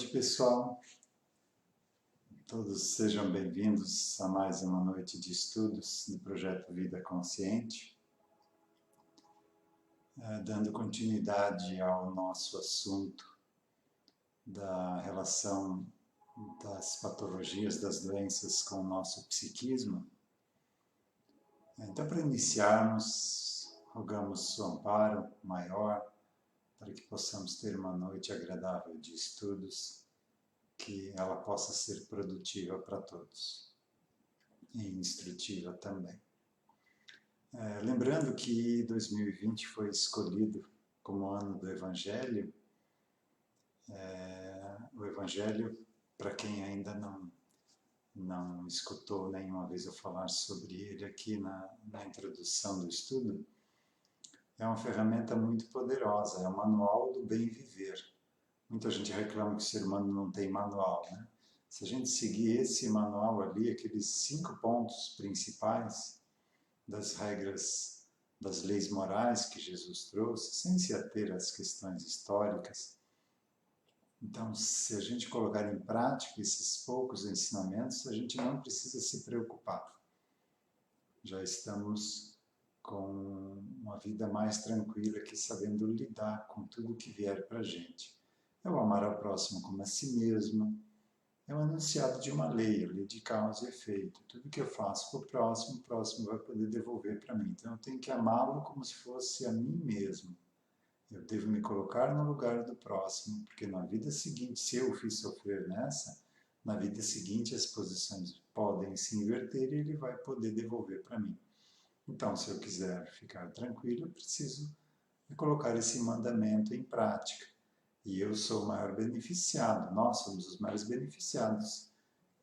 pessoal. Todos sejam bem-vindos a mais uma noite de estudos do Projeto Vida Consciente. Dando continuidade ao nosso assunto da relação das patologias, das doenças com o nosso psiquismo. Então, para iniciarmos, rogamos o amparo maior para que possamos ter uma noite agradável de estudos, que ela possa ser produtiva para todos e instrutiva também. Lembrando que 2020 foi escolhido como ano do Evangelho. O Evangelho, para quem ainda não escutou nenhuma vez eu falar sobre ele aqui na introdução do estudo, é uma ferramenta muito poderosa, é o manual do bem viver. Muita gente reclama que o ser humano não tem manual, né? Se a gente seguir esse manual ali, aqueles 5 pontos principais das regras, das leis morais que Jesus trouxe, sem se ater às questões históricas, então, se a gente colocar em prática esses poucos ensinamentos, a gente não precisa se preocupar. Já estamos com uma vida mais tranquila aqui, sabendo lidar com tudo que vier para a gente. É o amar ao próximo como a si mesmo, é o enunciado de uma lei, a lei de causa e efeito. Tudo que eu faço para o próximo vai poder devolver para mim. Então eu tenho que amá-lo como se fosse a mim mesmo. Eu devo me colocar no lugar do próximo, porque na vida seguinte, se eu o fiz sofrer nessa, na vida seguinte as posições podem se inverter e ele vai poder devolver para mim. Então, se eu quiser ficar tranquilo, eu preciso colocar esse mandamento em prática. E eu sou o maior beneficiado, nós somos os maiores beneficiados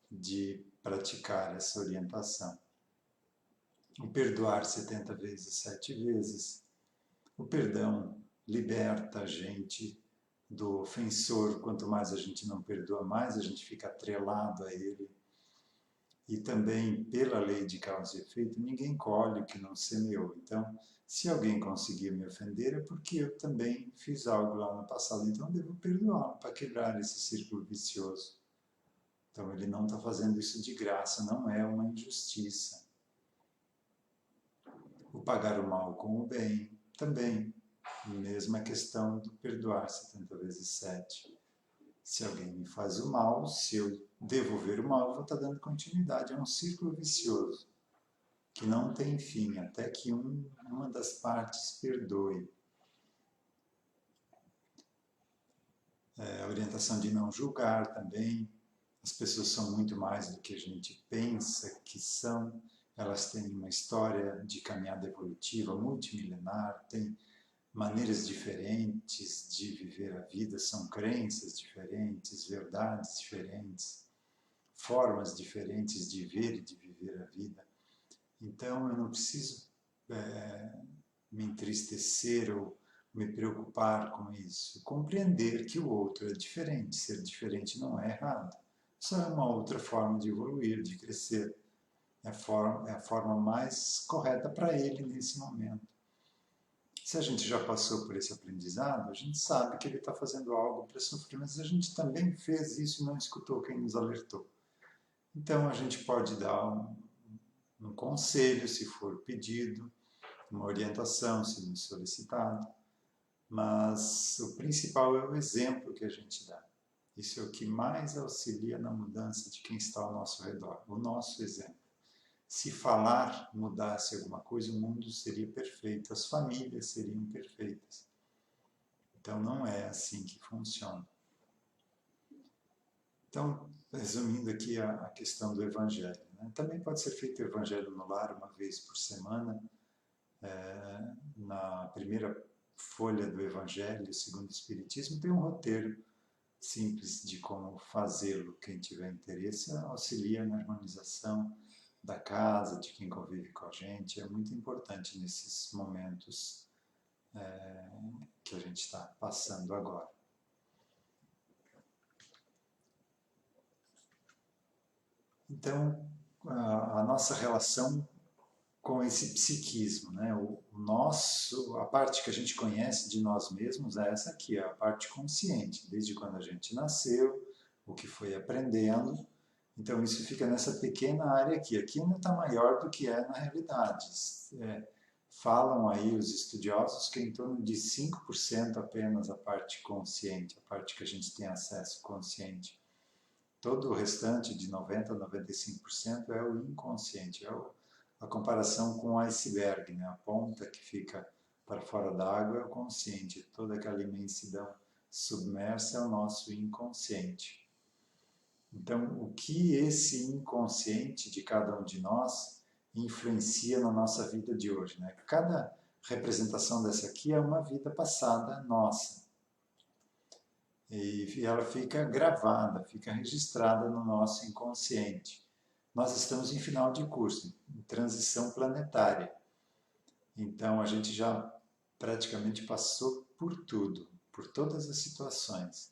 de praticar essa orientação. O perdoar 70 vezes, 7 vezes. O perdão liberta a gente do ofensor. Quanto mais a gente não perdoa, mais a gente fica atrelado a ele. E também, pela lei de causa e efeito, ninguém colhe o que não semeou. Então, se alguém conseguir me ofender, é porque eu também fiz algo lá no passado. Então, eu devo perdoá-lo para quebrar esse círculo vicioso. Então, ele não está fazendo isso de graça, não é uma injustiça. O pagar o mal com o bem, também. Mesma questão do perdoar 70 vezes 7. Se alguém me faz o mal, se eu devolver o mal, eu vou estar dando continuidade. É um círculo vicioso, que não tem fim, até que uma das partes perdoe. A orientação de não julgar também. As pessoas são muito mais do que a gente pensa que são. Elas têm uma história de caminhada evolutiva multimilenar, têm maneiras diferentes de viver a vida, são crenças diferentes, verdades diferentes, formas diferentes de ver e de viver a vida. Então eu não preciso me entristecer ou me preocupar com isso. Compreender que o outro é diferente. Ser diferente não é errado. Só é uma outra forma de evoluir, de crescer. É a forma mais correta para ele nesse momento. Se a gente já passou por esse aprendizado, a gente sabe que ele está fazendo algo para sofrer, mas a gente também fez isso e não escutou quem nos alertou. Então a gente pode dar um conselho, se for pedido, uma orientação, se nos solicitado, mas o principal é o exemplo que a gente dá. Isso é o que mais auxilia na mudança de quem está ao nosso redor, o nosso exemplo. Se falar mudasse alguma coisa, o mundo seria perfeito, as famílias seriam perfeitas. Então não é assim que funciona. Então, resumindo aqui a questão do Evangelho, né? Também pode ser feito o Evangelho no lar uma vez por semana. Na primeira folha do Evangelho, segundo o Espiritismo, tem um roteiro simples de como fazê-lo. Quem tiver interesse auxilia na harmonização da casa, de quem convive com a gente. É muito importante nesses momentos que a gente está passando agora. Então, a nossa relação com esse psiquismo, né? A parte que a gente conhece de nós mesmos é essa aqui, a parte consciente. Desde quando a gente nasceu, o que foi aprendendo. Então isso fica nessa pequena área aqui. Aqui ainda está maior do que é na realidade. Falam aí os estudiosos que é em torno de 5% apenas a parte consciente, a parte que a gente tem acesso consciente. Todo o restante de 90% a 95% é o inconsciente, a comparação com o iceberg, né? A ponta que fica para fora da água é o consciente, toda aquela imensidão submersa é o nosso inconsciente. Então, o que esse inconsciente de cada um de nós influencia na nossa vida de hoje, né? Cada representação dessa aqui é uma vida passada nossa. E ela fica gravada, fica registrada no nosso inconsciente. Nós estamos em final de curso, em transição planetária. Então a gente já praticamente passou por tudo, por todas as situações.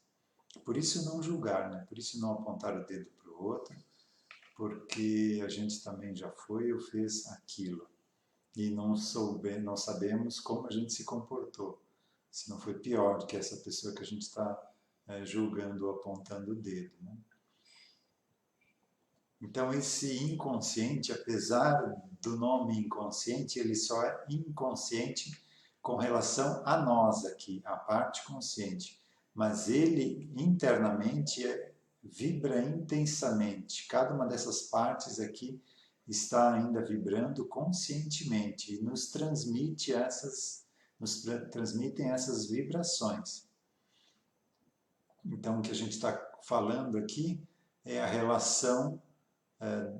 Por isso não julgar, né? Por isso não apontar o dedo para o outro, porque a gente também já foi ou fez aquilo. E não sabemos como a gente se comportou. Se não foi pior do que essa pessoa que a gente está julgando ou apontando o dedo. Né? Então, esse inconsciente, apesar do nome inconsciente, ele só é inconsciente com relação a nós aqui, a parte consciente. Mas ele, internamente, vibra intensamente. Cada uma dessas partes aqui está ainda vibrando conscientemente e nos transmitem essas vibrações. Então, o que a gente está falando aqui é a relação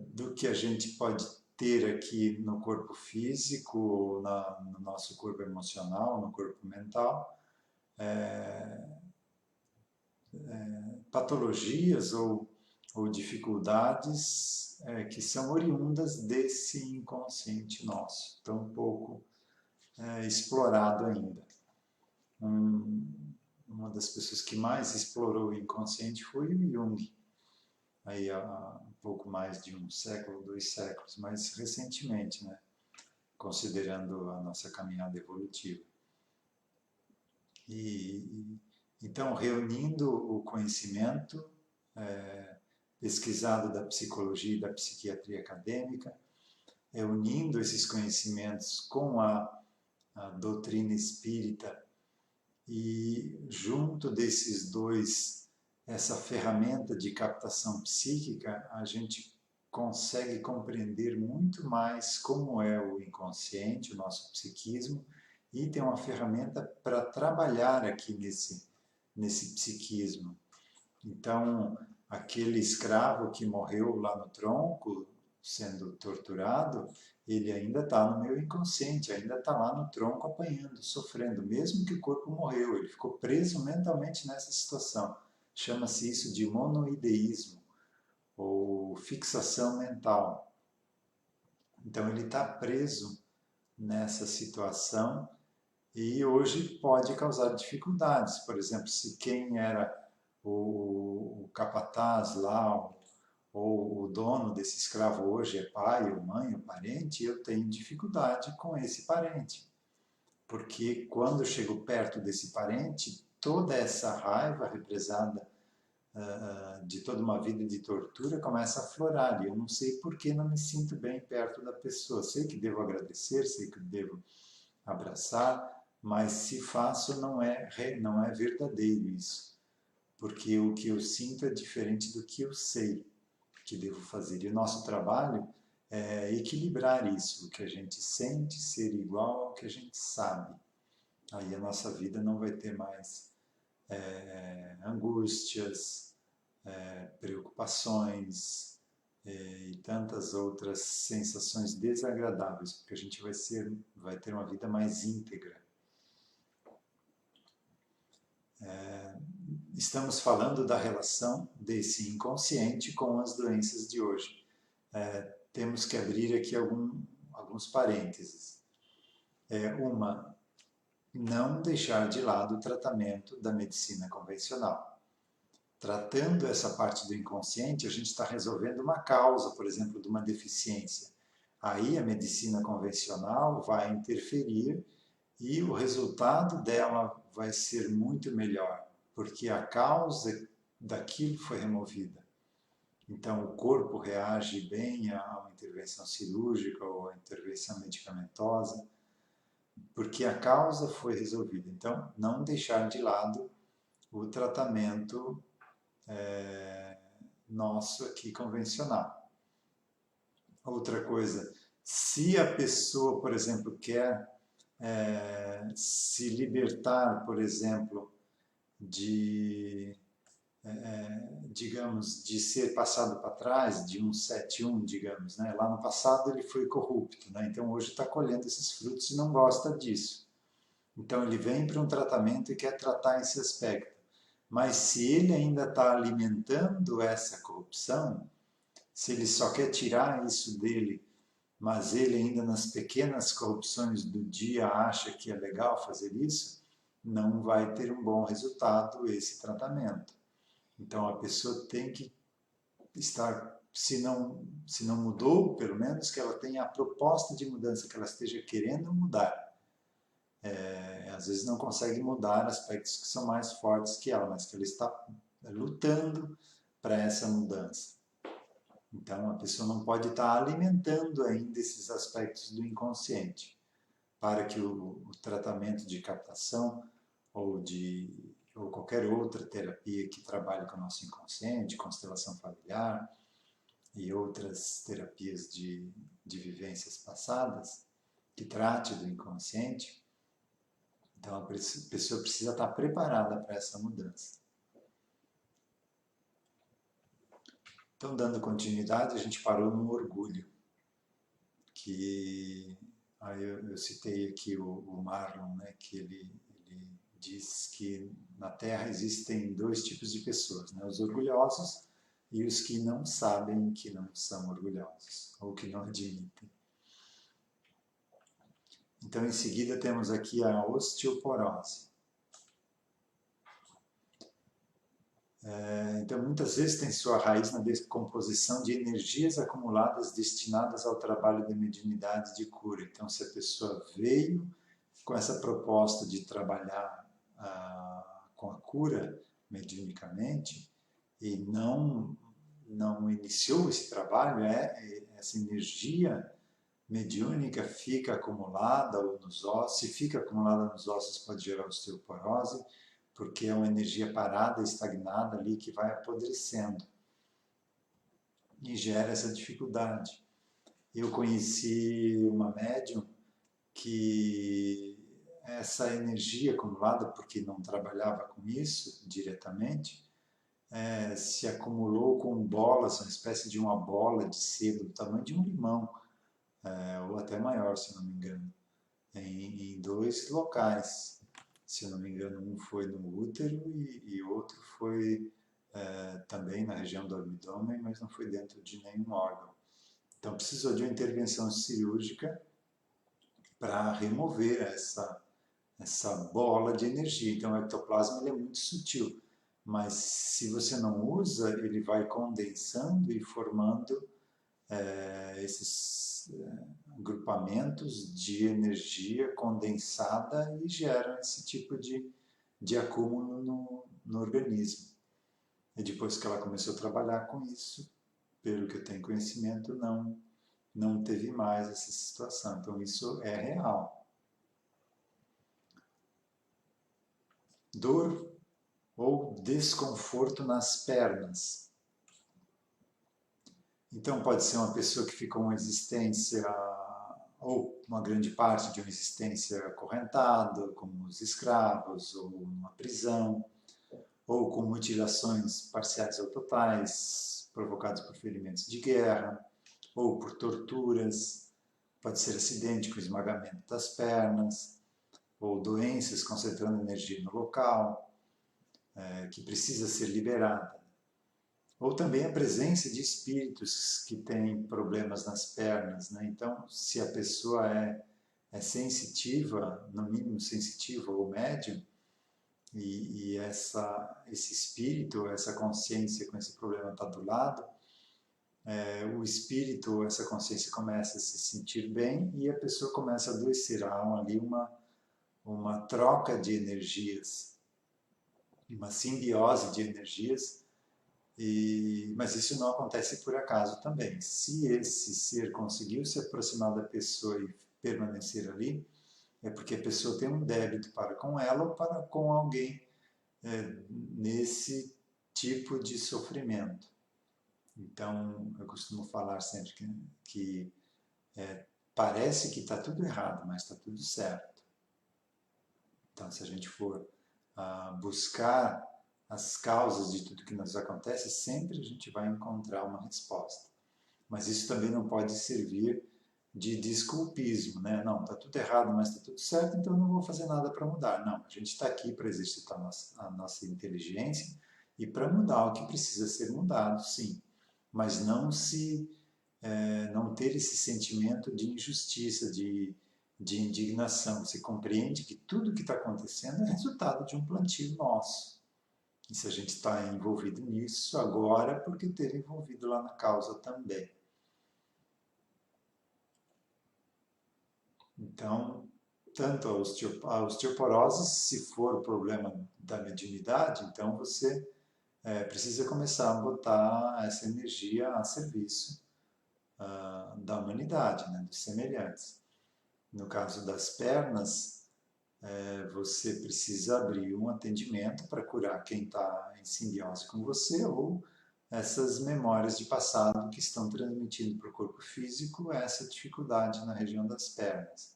do que a gente pode ter aqui no corpo físico, no nosso corpo emocional, no corpo mental, patologias ou dificuldades que são oriundas desse inconsciente nosso, tão pouco explorado ainda. Uma das pessoas que mais explorou o inconsciente foi o Jung, aí há um pouco mais de um século, 2 séculos, mais recentemente, né? Considerando a nossa caminhada evolutiva. Então, reunindo o conhecimento pesquisado da psicologia e da psiquiatria acadêmica, unindo esses conhecimentos com a doutrina espírita e junto desses dois, essa ferramenta de captação psíquica, a gente consegue compreender muito mais como é o inconsciente, o nosso psiquismo, e tem uma ferramenta para trabalhar aqui nesse psiquismo. Então, aquele escravo que morreu lá no tronco, sendo torturado, ele ainda está no meu inconsciente, ainda está lá no tronco apanhando, sofrendo, mesmo que o corpo morreu, ele ficou preso mentalmente nessa situação. Chama-se isso de monoideísmo, ou fixação mental. Então ele está preso nessa situação e hoje pode causar dificuldades. Por exemplo, se quem era o capataz lá, ou o dono desse escravo hoje é pai, ou mãe, ou parente, eu tenho dificuldade com esse parente. Porque quando eu chego perto desse parente, toda essa raiva represada de toda uma vida de tortura começa a aflorar. E eu não sei por que não me sinto bem perto da pessoa. Sei que devo agradecer, sei que devo abraçar, mas se faço não é verdadeiro isso. Porque o que eu sinto é diferente do que eu sei que devo fazer. E o nosso trabalho é equilibrar isso, o que a gente sente ser igual ao que a gente sabe. Aí a nossa vida não vai ter mais angústias, preocupações e tantas outras sensações desagradáveis, porque a gente vai ter uma vida mais íntegra. Estamos falando da relação desse inconsciente com as doenças de hoje. Temos que abrir aqui alguns parênteses. Não deixar de lado o tratamento da medicina convencional. Tratando essa parte do inconsciente, a gente está resolvendo uma causa, por exemplo, de uma deficiência. Aí a medicina convencional vai interferir e o resultado dela vai ser muito melhor, porque a causa daquilo foi removida. Então, o corpo reage bem a uma intervenção cirúrgica ou a intervenção medicamentosa, porque a causa foi resolvida. Então, não deixar de lado o tratamento nosso aqui convencional. Outra coisa, se a pessoa, por exemplo, quer se libertar, por exemplo, digamos, de ser passado para trás, de 171, digamos, né? Lá no passado ele foi corrupto, né? Então hoje está colhendo esses frutos e não gosta disso. Então ele vem para um tratamento e quer tratar esse aspecto. Mas se ele ainda está alimentando essa corrupção, se ele só quer tirar isso dele, mas ele ainda nas pequenas corrupções do dia acha que é legal fazer isso, não vai ter um bom resultado esse tratamento. Então a pessoa tem que estar, se não mudou, pelo menos que ela tenha a proposta de mudança, que ela esteja querendo mudar. Às vezes não consegue mudar aspectos que são mais fortes que ela, mas que ela está lutando para essa mudança. Então a pessoa não pode estar alimentando ainda esses aspectos do inconsciente, para que o tratamento de captação ou qualquer outra terapia que trabalhe com o nosso inconsciente, constelação familiar e outras terapias de vivências passadas, que trate do inconsciente, então a pessoa precisa estar preparada para essa mudança. Então, dando continuidade, a gente parou no orgulho, que aí eu citei aqui o Marlon, né, que ele diz que na Terra existem dois tipos de pessoas, né, os orgulhosos e os que não sabem que não são orgulhosos, ou que não admitem. Então, em seguida, temos aqui a osteoporose. Então, muitas vezes tem sua raiz na decomposição de energias acumuladas destinadas ao trabalho de mediunidade e de cura. Então, se a pessoa veio com essa proposta de trabalhar com a cura mediunicamente e não iniciou esse trabalho, essa energia mediúnica fica acumulada ou nos ossos. Se fica acumulada nos ossos, pode gerar osteoporose, porque é uma energia parada, estagnada ali, que vai apodrecendo e gera essa dificuldade. Eu conheci uma médium que essa energia acumulada, porque não trabalhava com isso diretamente, se acumulou com bolas, uma espécie de uma bola de sebo do tamanho de um limão, ou até maior, se não me engano, em dois locais. Se eu não me engano, um foi no útero e outro foi também na região do abdômen, mas não foi dentro de nenhum órgão. Então precisou de uma intervenção cirúrgica para remover essa bola de energia. Então o ectoplasma ele é muito sutil, mas se você não usa, ele vai condensando e formando esses agrupamentos de energia condensada e geram esse tipo de acúmulo no organismo. E depois que ela começou a trabalhar com isso, pelo que eu tenho conhecimento, não teve mais essa situação. Então isso é real. Dor ou desconforto nas pernas. Então pode ser uma pessoa que ficou uma existência, ou uma grande parte de uma existência acorrentada, como os escravos, ou numa prisão, ou com mutilações parciais ou totais, provocadas por ferimentos de guerra, ou por torturas, pode ser acidente com esmagamento das pernas, ou doenças concentrando energia no local, que precisa ser liberada. Ou também a presença de espíritos que têm problemas nas pernas, né? Então, se a pessoa é sensitiva, no mínimo sensitiva ou médium, e esse espírito, essa consciência com esse problema está do lado, o espírito, essa consciência começa a se sentir bem e a pessoa começa a adoecer. Há ali uma troca de energias, uma simbiose de energias, Mas isso não acontece por acaso também. Se esse ser conseguiu se aproximar da pessoa e permanecer ali, é porque a pessoa tem um débito para com ela ou para com alguém nesse tipo de sofrimento. Então, eu costumo falar sempre que parece que está tudo errado, mas está tudo certo. Então, se a gente for buscar as causas de tudo que nos acontece, sempre a gente vai encontrar uma resposta. Mas isso também não pode servir de desculpismo, né? Não, está tudo errado, mas está tudo certo, então eu não vou fazer nada para mudar. Não, a gente está aqui para exercitar a nossa inteligência e para mudar o que precisa ser mudado, sim. Mas não ter esse sentimento de injustiça, de indignação. Você compreende que tudo que está acontecendo é resultado de um plantio nosso. E se a gente está envolvido nisso agora, porque teve envolvido lá na causa também. Então, tanto a osteoporose, se for o problema da mediunidade, então você precisa começar a botar essa energia a serviço da humanidade, né, dos semelhantes. No caso das pernas, você precisa abrir um atendimento para curar quem está em simbiose com você ou essas memórias de passado que estão transmitindo para o corpo físico essa dificuldade na região das pernas.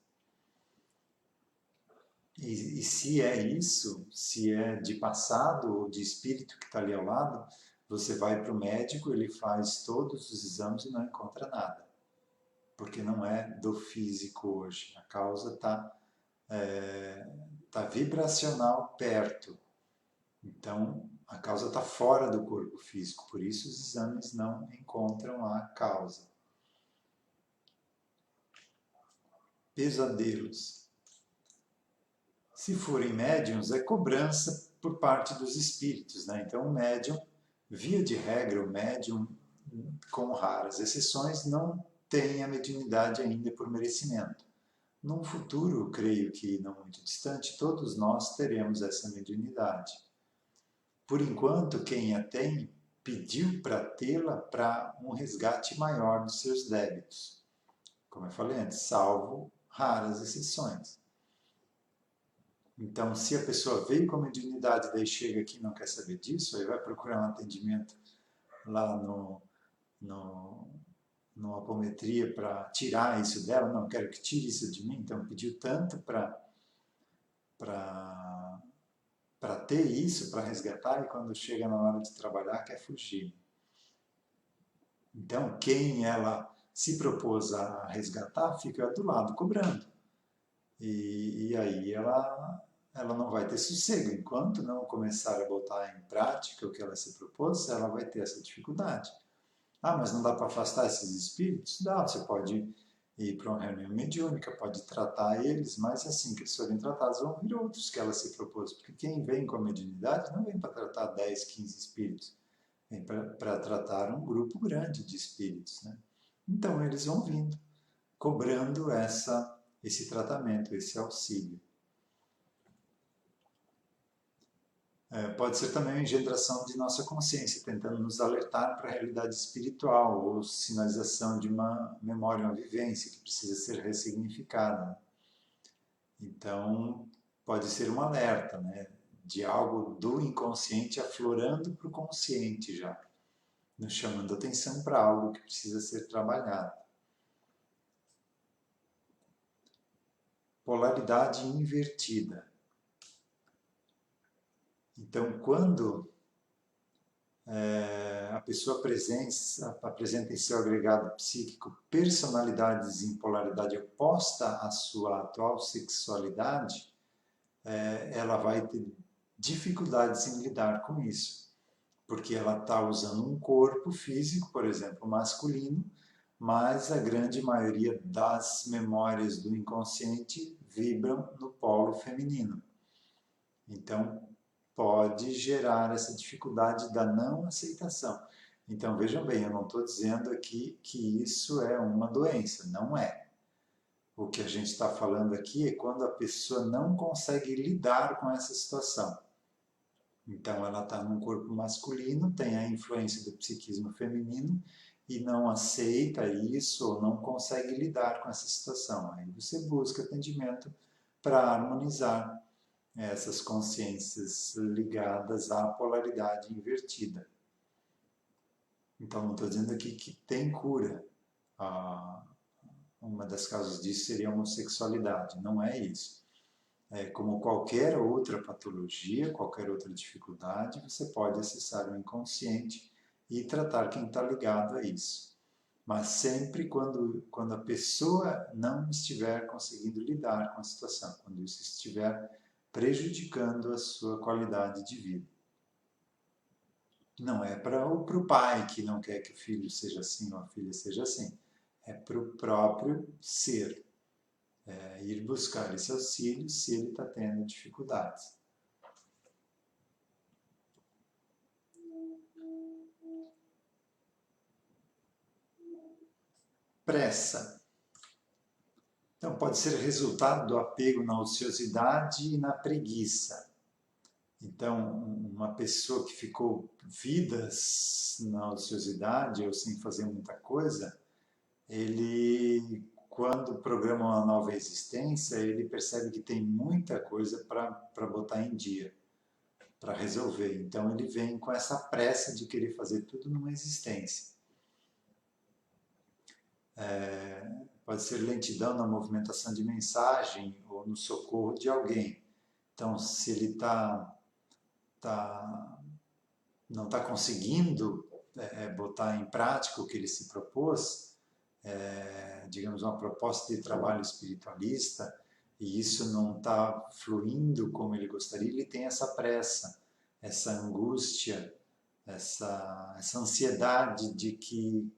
E se é isso, se é de passado ou de espírito que está ali ao lado, você vai para o médico, ele faz todos os exames e não encontra nada. Porque não é do físico hoje. A causa está tá vibracional perto. Então, a causa está fora do corpo físico. Por isso, os exames não encontram a causa. Pesadelos. Se forem médiums, é cobrança por parte dos espíritos, né? Então, o médium, via de regra, o médium, com raras exceções, não tem a mediunidade ainda por merecimento. Num futuro, creio que não muito distante, todos nós teremos essa mediunidade. Por enquanto, quem a tem pediu para tê-la para um resgate maior dos seus débitos. Como eu falei antes, salvo raras exceções. Então, se a pessoa veio com a mediunidade, daí chega aqui e não quer saber disso, aí vai procurar um atendimento lá no apometria para tirar isso dela, não, quero que tire isso de mim, então pediu tanto para ter isso, para resgatar, e quando chega na hora de trabalhar quer fugir. Então, quem ela se propôs a resgatar fica do lado cobrando. E aí ela não vai ter sossego. Enquanto não começar a botar em prática o que ela se propôs, ela vai ter essa dificuldade. Ah, mas não dá para afastar esses espíritos? Dá, você pode ir para uma reunião mediúnica, pode tratar eles, mas assim que eles forem tratados, vão vir outros que ela se propôs. Porque quem vem com a mediunidade não vem para tratar 10, 15 espíritos, vem para tratar um grupo grande de espíritos, né? Então eles vão vindo, cobrando esse tratamento, esse auxílio. Pode ser também uma engendração de nossa consciência, tentando nos alertar para a realidade espiritual ou sinalização de uma memória, uma vivência que precisa ser ressignificada. Então, pode ser um alerta, né, de algo do inconsciente aflorando para o consciente já, nos chamando a atenção para algo que precisa ser trabalhado. Polaridade invertida. Então, quando a pessoa apresenta em seu agregado psíquico personalidades em polaridade oposta à sua atual sexualidade, ela vai ter dificuldades em lidar com isso, porque ela está usando um corpo físico, por exemplo, masculino, mas a grande maioria das memórias do inconsciente vibram no polo feminino. Então, pode gerar essa dificuldade da não aceitação. Então, vejam bem, eu não estou dizendo aqui que isso é uma doença, não é. O que a gente está falando aqui é quando a pessoa não consegue lidar com essa situação. Então ela está num corpo masculino, tem a influência do psiquismo feminino e não aceita isso ou não consegue lidar com essa situação. Aí você busca atendimento para harmonizar essas consciências ligadas à polaridade invertida. Então não estou dizendo aqui que tem cura. Uma das causas disso seria a homossexualidade. Não é isso. Como qualquer outra patologia, qualquer outra dificuldade, você pode acessar o inconsciente e tratar quem está ligado a isso. Mas sempre quando a pessoa não estiver conseguindo lidar com a situação, quando isso estiver prejudicando a sua qualidade de vida. Não é para o pai que não quer que o filho seja assim ou a filha seja assim. É para o próprio ser. Ir buscar esse auxílio se ele está tendo dificuldades. Pressa. Então, pode ser resultado do apego na ociosidade e na preguiça. Então, uma pessoa que ficou vidas na ociosidade ou sem fazer muita coisa, ele, quando programa uma nova existência, ele percebe que tem muita coisa para botar em dia, para resolver. Então, ele vem com essa pressa de querer fazer tudo numa existência. Pode ser lentidão na movimentação de mensagem ou no socorro de alguém. Então, se ele não está conseguindo botar em prática o que ele se propôs, digamos, uma proposta de trabalho espiritualista, e isso não está fluindo como ele gostaria, ele tem essa pressa, essa angústia, essa ansiedade de que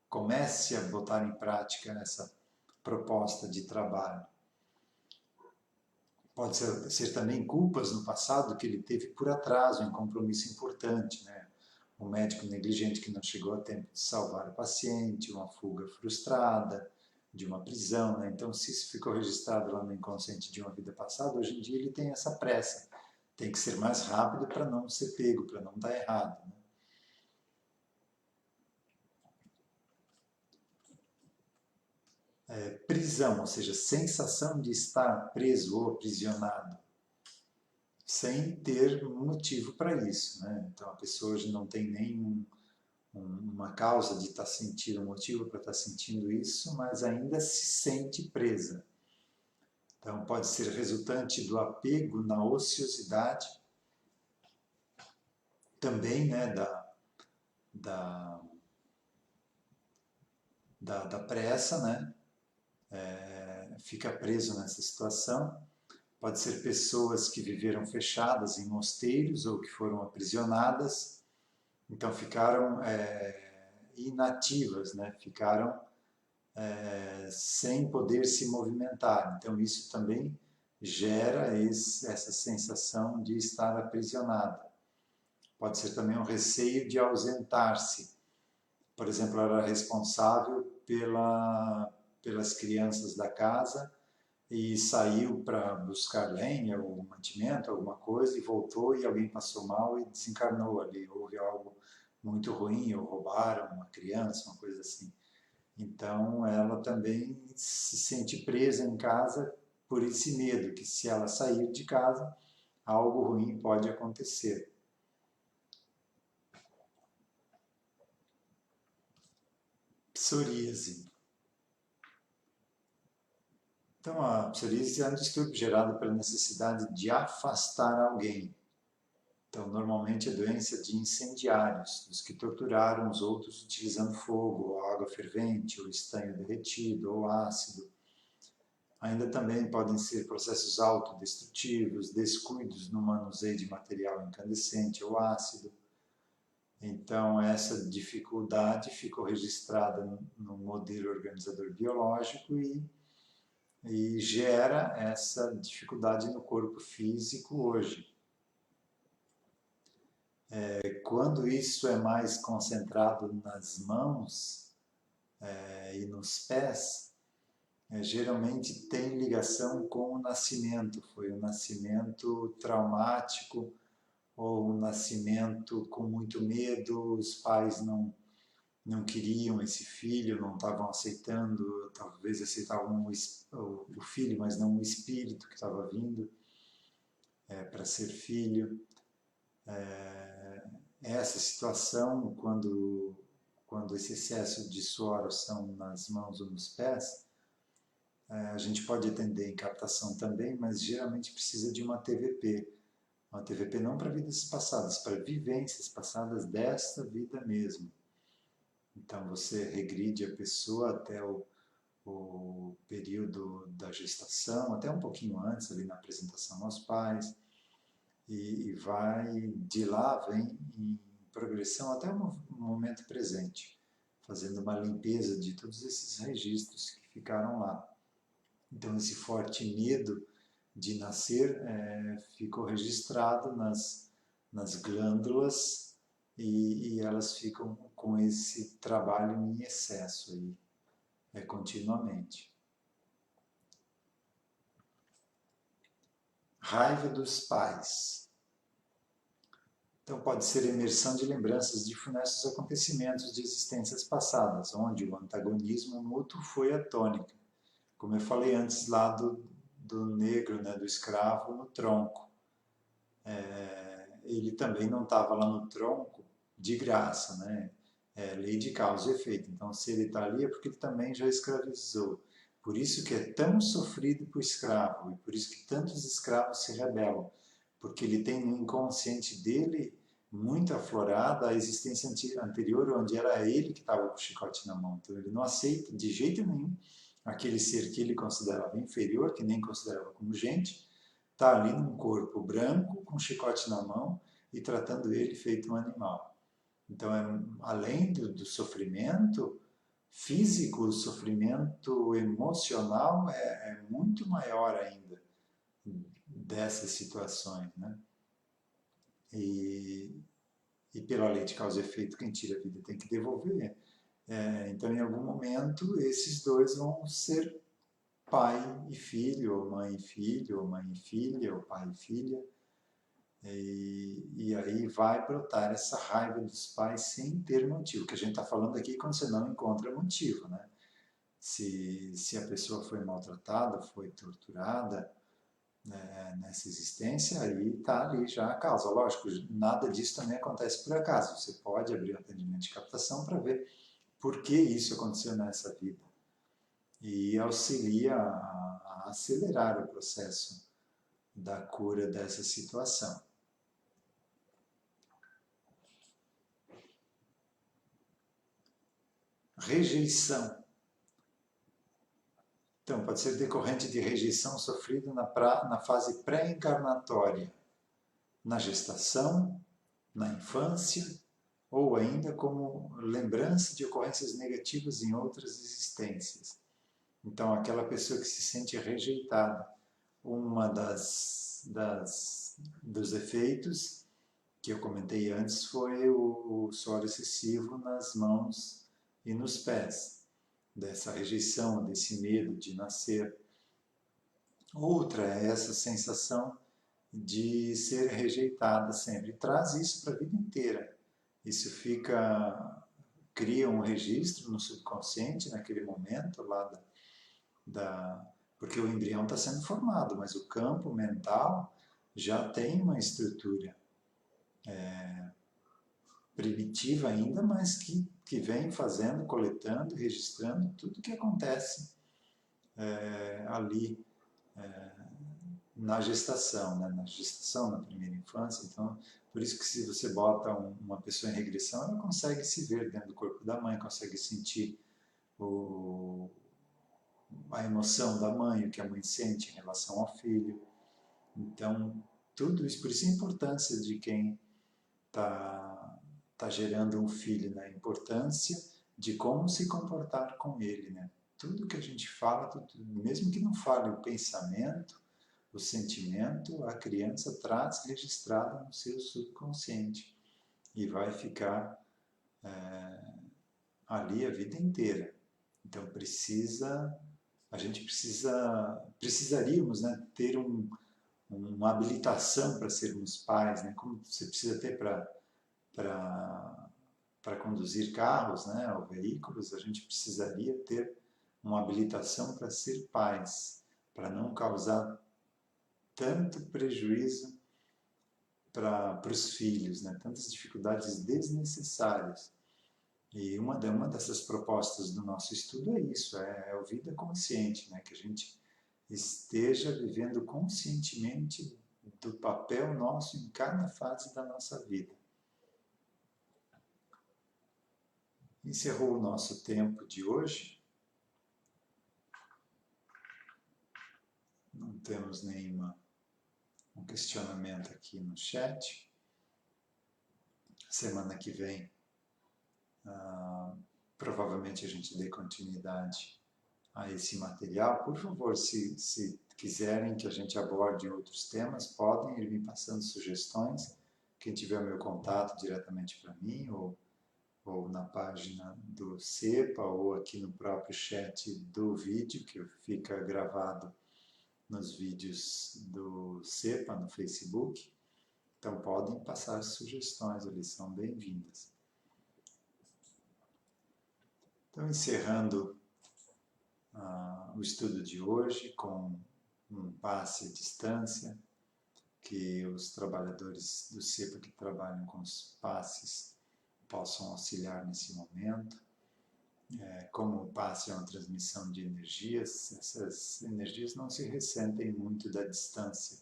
comece a botar em prática essa proposta de trabalho. Pode ser também culpas no passado que ele teve por atraso em compromisso importante, né? Um médico negligente que não chegou a tempo de salvar o paciente, uma fuga frustrada de uma prisão, né? Então, se isso ficou registrado lá no inconsciente de uma vida passada, hoje em dia ele tem essa pressa. Tem que ser mais rápido para não ser pego, para não dar errado, né? Prisão, ou seja, sensação de estar preso ou aprisionado, sem ter motivo para isso, né? Então a pessoa hoje não tem uma causa de estar sentindo, um motivo para estar sentindo isso, mas ainda se sente presa. Então pode ser resultante do apego na ociosidade, também, né, da pressa, né? Fica preso nessa situação. Pode ser pessoas que viveram fechadas em mosteiros ou que foram aprisionadas, então ficaram inativas, né? Ficaram sem poder se movimentar. Então isso também gera essa sensação de estar aprisionada. Pode ser também um receio de ausentar-se. Por exemplo, ela era responsável pelas crianças da casa e saiu para buscar lenha ou mantimento, alguma coisa, e voltou e alguém passou mal e desencarnou ali. Houve algo muito ruim, ou roubaram uma criança, uma coisa assim. Então ela também se sente presa em casa por esse medo, que se ela sair de casa, algo ruim pode acontecer. Psoríase. Então, a psoríase é um distúrbio gerado pela necessidade de afastar alguém. Então, normalmente é doença de incendiários, dos que torturaram os outros utilizando fogo, ou água fervente, ou estanho derretido, ou ácido. Ainda também podem ser processos autodestrutivos, descuidos no manuseio de material incandescente ou ácido. Então, essa dificuldade ficou registrada no modelo organizador biológico e gera essa dificuldade no corpo físico hoje. Quando isso é mais concentrado nas mãos e nos pés, geralmente tem ligação com o nascimento. Foi um nascimento traumático ou um nascimento com muito medo, os pais não queriam esse filho, não estavam aceitando, talvez aceitavam o filho, mas não o espírito que estava vindo para ser filho. Essa situação, quando esse excesso de suor são nas mãos ou nos pés, a gente pode atender em captação também, mas geralmente precisa de uma TVP. Uma TVP não para vidas passadas, para vivências passadas desta vida mesmo. Então você regride a pessoa até o período da gestação, até um pouquinho antes, ali na apresentação aos pais, e vai de lá, vem em progressão até o momento presente, fazendo uma limpeza de todos esses registros que ficaram lá. Então esse forte medo de nascer ficou registrado nas glândulas e elas ficam com esse trabalho em excesso aí, continuamente. Raiva dos pais. Então pode ser imersão de lembranças de funestos acontecimentos de existências passadas, onde o antagonismo mútuo foi a tônica. Como eu falei antes lá do negro, né, do escravo no tronco. Ele também não estava lá no tronco de graça, né? Lei de causa e efeito. Então, se ele está ali é porque ele também já escravizou. Por isso que é tão sofrido para o escravo e por isso que tantos escravos se rebelam, porque ele tem no inconsciente dele muito aflorada a existência anterior, onde era ele que estava com o chicote na mão. Então, ele não aceita de jeito nenhum aquele ser que ele considerava inferior, que nem considerava como gente, está ali num corpo branco, com um chicote na mão e tratando ele feito um animal. Então, além do sofrimento físico, o sofrimento emocional é muito maior ainda dessas situações, né? E pela lei de causa e efeito, quem tira a vida tem que devolver. Então, em algum momento, esses dois vão ser pai e filho, ou mãe e filho, ou mãe e filha, ou pai e filha. E aí vai brotar essa raiva dos pais sem ter motivo. O que a gente está falando aqui é quando você não encontra motivo, né? Se a pessoa foi maltratada, foi torturada nessa existência, aí está ali já a causa. Lógico, nada disso também acontece por acaso. Você pode abrir um atendimento de captação para ver por que isso aconteceu nessa vida. E auxilia a acelerar o processo da cura dessa situação. Rejeição. Então, pode ser decorrente de rejeição sofrida na fase pré-encarnatória, na gestação, na infância, ou ainda como lembrança de ocorrências negativas em outras existências. Então, aquela pessoa que se sente rejeitada, uma dos efeitos que eu comentei antes foi o suor excessivo nas mãos e nos pés, dessa rejeição, desse medo de nascer. Outra é essa sensação de ser rejeitada sempre. Traz isso para a vida inteira. Isso cria um registro no subconsciente naquele momento lá porque o embrião está sendo formado, mas o campo mental já tem uma estrutura primitiva ainda, mas que vem fazendo, coletando, registrando tudo que acontece ali na gestação, né? Na gestação, na primeira infância. Então, por isso que se você bota uma pessoa em regressão, ela consegue se ver dentro do corpo da mãe, consegue sentir a emoção da mãe, o que a mãe sente em relação ao filho. Então, tudo isso, por isso a importância de quem está gerando um filho, né? A importância de como se comportar com ele, né? Tudo que a gente fala, mesmo que não fale o pensamento, o sentimento, a criança traz registrado no seu subconsciente e vai ficar ali a vida inteira. Então precisaríamos, né, ter uma habilitação para sermos pais, né? Como você precisa ter para conduzir carros, né, ou veículos, a gente precisaria ter uma habilitação para ser pais, para não causar tanto prejuízo para os filhos, né, tantas dificuldades desnecessárias. E uma dessas propostas do nosso estudo é isso, é a vida consciente, né, que a gente esteja vivendo conscientemente do papel nosso em cada fase da nossa vida. Encerrou o nosso tempo de hoje. Não temos nenhum questionamento aqui no chat. Semana que vem, provavelmente a gente dê continuidade a esse material. Por favor, se quiserem que a gente aborde outros temas, podem ir me passando sugestões. Quem tiver o meu contato diretamente para mim, ou na página do CEPA, ou aqui no próprio chat do vídeo, que fica gravado nos vídeos do CEPA no Facebook. Então podem passar sugestões, eles são bem-vindas. Então, encerrando o estudo de hoje com um passe à distância, que os trabalhadores do CEPA que trabalham com os passes possam auxiliar nesse momento. Como o passe é uma transmissão de energias, essas energias não se ressentem muito da distância.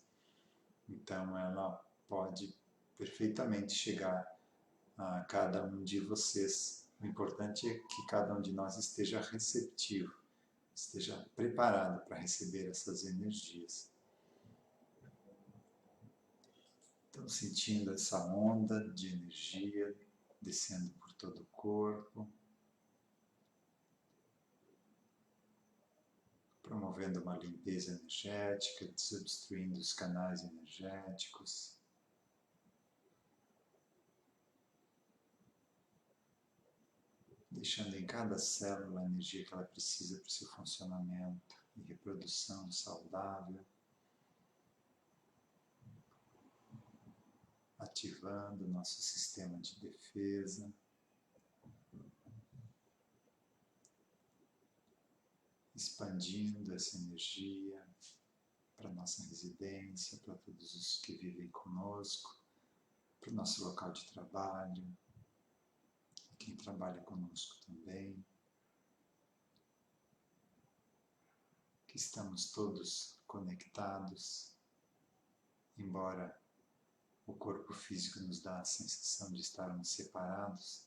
Então, ela pode perfeitamente chegar a cada um de vocês. O importante é que cada um de nós esteja receptivo, esteja preparado para receber essas energias. Então, sentindo essa onda de energia descendo por todo o corpo, promovendo uma limpeza energética, desobstruindo os canais energéticos. Deixando em cada célula a energia que ela precisa para o seu funcionamento e reprodução saudável. Ativando o nosso sistema de defesa. Expandindo essa energia para a nossa residência, para todos os que vivem conosco, para o nosso local de trabalho, quem trabalha conosco também. Que estamos todos conectados, embora o corpo físico nos dá a sensação de estarmos separados,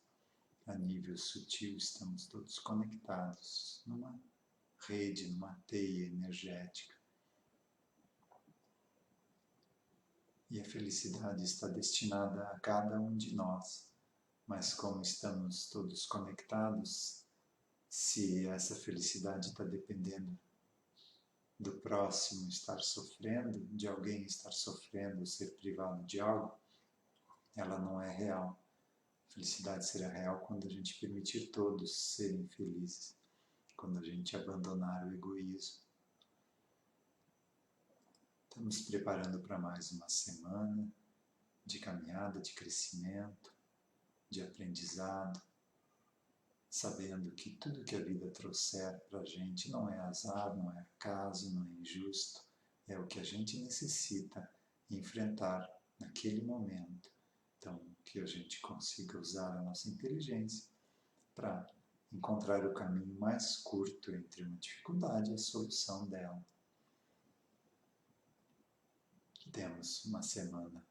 a nível sutil estamos todos conectados numa rede, numa teia energética. E a felicidade está destinada a cada um de nós, mas como estamos todos conectados, se essa felicidade está dependendo do próximo estar sofrendo, de alguém estar sofrendo, ser privado de algo, ela não é real. A felicidade será real quando a gente permitir todos serem felizes, quando a gente abandonar o egoísmo. Estamos preparando para mais uma semana de caminhada, de crescimento, de aprendizado, sabendo que tudo que a vida trouxer para a gente não é azar, não é acaso, não é injusto, é o que a gente necessita enfrentar naquele momento. Então, que a gente consiga usar a nossa inteligência para encontrar o caminho mais curto entre uma dificuldade e a solução dela. Que temos uma semana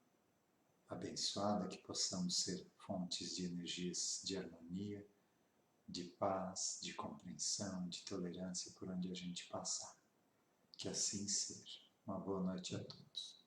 abençoada, que possamos ser fontes de energias de harmonia, de paz, de compreensão, de tolerância por onde a gente passar. Que assim seja. Uma boa noite a todos.